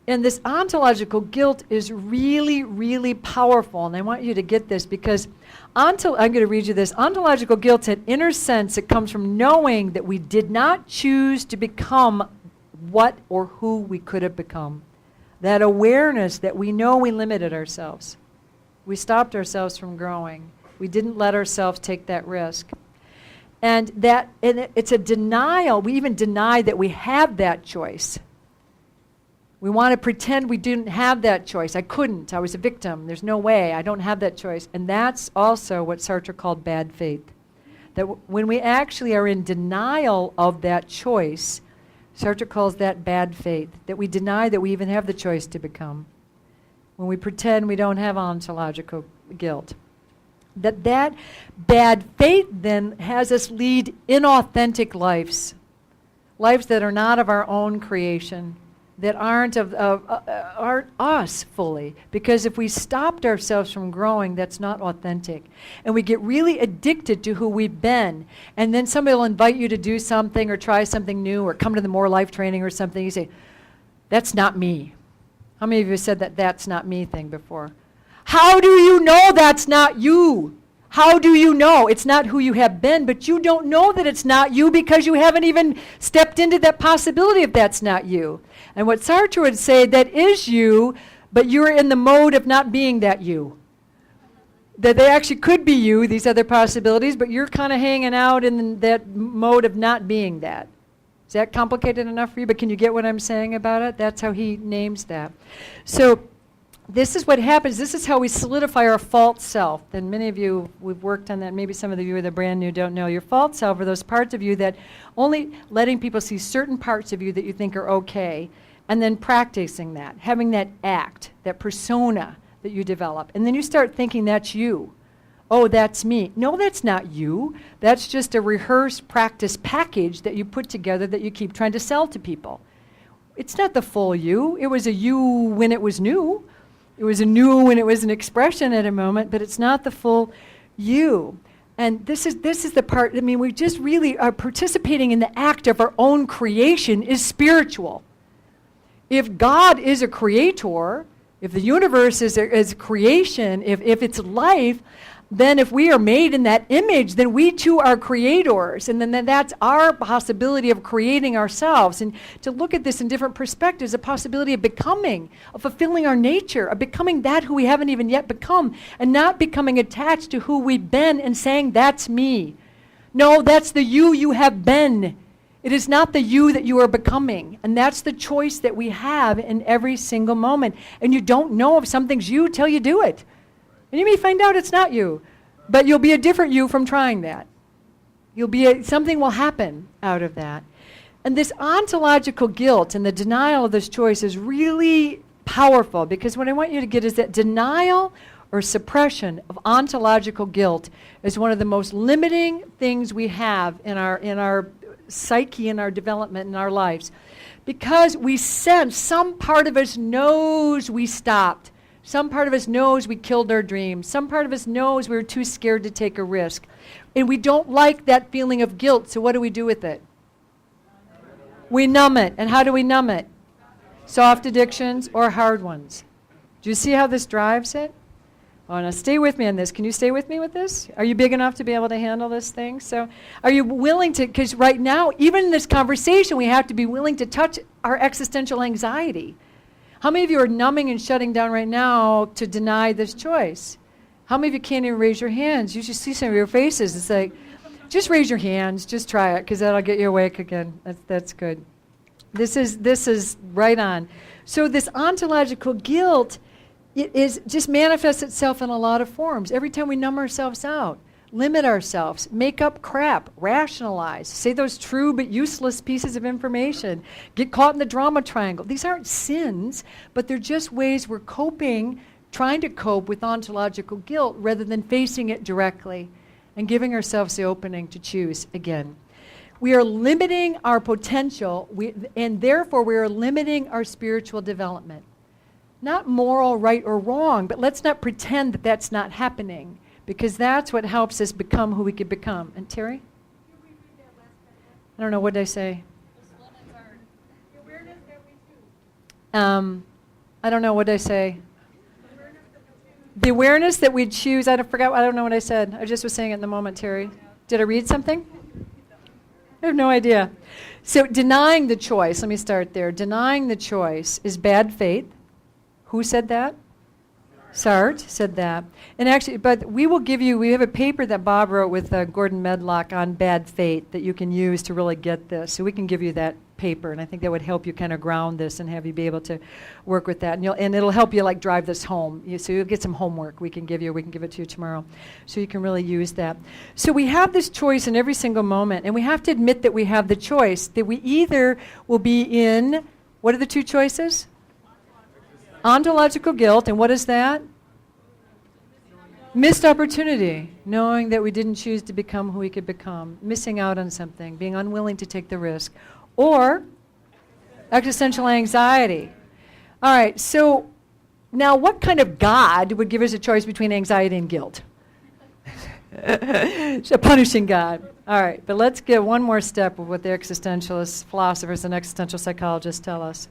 And this ontological guilt is really, really powerful. And I want you to get this because I'm going to read you this. Ontological guilt, in inner sense, it comes from knowing that we did not choose to become what or who we could have become. That awareness that we know we limited ourselves. We stopped ourselves from growing. We didn't let ourselves take that risk. And it's a denial. We even deny that we have that choice. We want to pretend we didn't have that choice. I couldn't. I was a victim. There's no way. I don't have that choice. And that's also what Sartre called bad faith. That when we actually are in denial of that choice, Sartre calls that bad faith. That we deny that we even have the choice to become. When we pretend we don't have ontological guilt. That bad faith then has us lead inauthentic lives. Lives that are not of our own creation. That aren't aren't us fully. Because if we stopped ourselves from growing, that's not authentic. And we get really addicted to who we've been. And then somebody will invite you to do something or try something new or come to the More Life training or something. You say, that's not me. How many of you have said that that's not me thing before? How do you know that's not you? How do you know? It's not who you have been, but you don't know that it's not you because you haven't even stepped into that possibility if that's not you. And what Sartre would say, that is you, but you're in the mode of not being that you. That they actually could be you, these other possibilities, but you're kind of hanging out in that mode of not being that. Is that complicated enough for you? But can you get what I'm saying about it? That's how he names that. So this is what happens. This is how we solidify our false self. And many of you, we've worked on that. Maybe some of you that are brand new don't know. Your false self are those parts of you that only letting people see certain parts of you that you think are okay, and then practicing that, having that act, that persona that you develop. And then you start thinking that's you. Oh, that's me. No, that's not you. That's just a rehearsed practice package that you put together that you keep trying to sell to people. It's not the full you. It was a you when it was new. It was a new when it was an expression at a moment, but it's not the full you. And this is the part, I mean, we just really are participating in the act of our own creation is spiritual. If God is a creator, if the universe is a creation, if it's life, then if we are made in that image, then we too are creators. And then that's our possibility of creating ourselves. And to look at this in different perspectives, a possibility of becoming, of fulfilling our nature, of becoming that who we haven't even yet become, and not becoming attached to who we've been and saying, that's me. No, that's the you have been. It is not the you that you are becoming. And that's the choice that we have in every single moment. And you don't know if something's you till you do it. And you may find out it's not you, but you'll be a different you from trying that. Something will happen out of that. And this ontological guilt and the denial of this choice is really powerful, because what I want you to get is that denial or suppression of ontological guilt is one of the most limiting things we have in our psyche, in our development, in our lives. Because we sense, some part of us knows we stopped. Some part of us knows we killed our dreams. Some part of us knows we were too scared to take a risk. And we don't like that feeling of guilt, so what do we do with it? We numb it. And how do we numb it? Soft addictions or hard ones. Do you see how this drives it? Oh, now stay with me on this. Can you stay with me with this? Are you big enough to be able to handle this thing? So are you willing to, because right now, even in this conversation, we have to be willing to touch our existential anxiety. How many of you are numbing and shutting down right now to deny this choice? How many of you can't even raise your hands? You should see some of your faces. It's like, just raise your hands. Just try it, because that'll get you awake again. That's good. This is right on. So this ontological guilt, it just manifests itself in a lot of forms. Every time we numb ourselves out, limit ourselves, make up crap, rationalize, say those true but useless pieces of information, get caught in the drama triangle. These aren't sins, but they're just ways we're coping, trying to cope with ontological guilt rather than facing it directly and giving ourselves the opening to choose again. We are limiting our potential, and therefore we are limiting our spiritual development. Not moral, right or wrong, but let's not pretend that that's not happening, because that's what helps us become who we could become. And Terry? I don't know, what did I say? I don't know, what did I say? The awareness that we choose, I don't know what I said. I just was saying it in the moment, Terry. Did I read something? I have no idea. So denying the choice, let me start there. Denying the choice is bad faith. Who said that? Sartre said that. And actually, but we have a paper that Bob wrote with Gordon Medlock on bad faith that you can use to really get this. So we can give you that paper, and I think that would help you kind of ground this and have you be able to work with that. And it'll help you like drive this home. So you'll get some homework we can give it to you tomorrow. So you can really use that. So we have this choice in every single moment, and we have to admit that we have the choice, that we either will be in, what are the two choices? Ontological guilt, and what is that? Missed opportunity, knowing that we didn't choose to become who we could become, missing out on something, being unwilling to take the risk, or existential anxiety. All right, so now what kind of God would give us a choice between anxiety and guilt? A punishing God. All right, but let's get one more step of what the existentialists, philosophers, and existential psychologists tell us.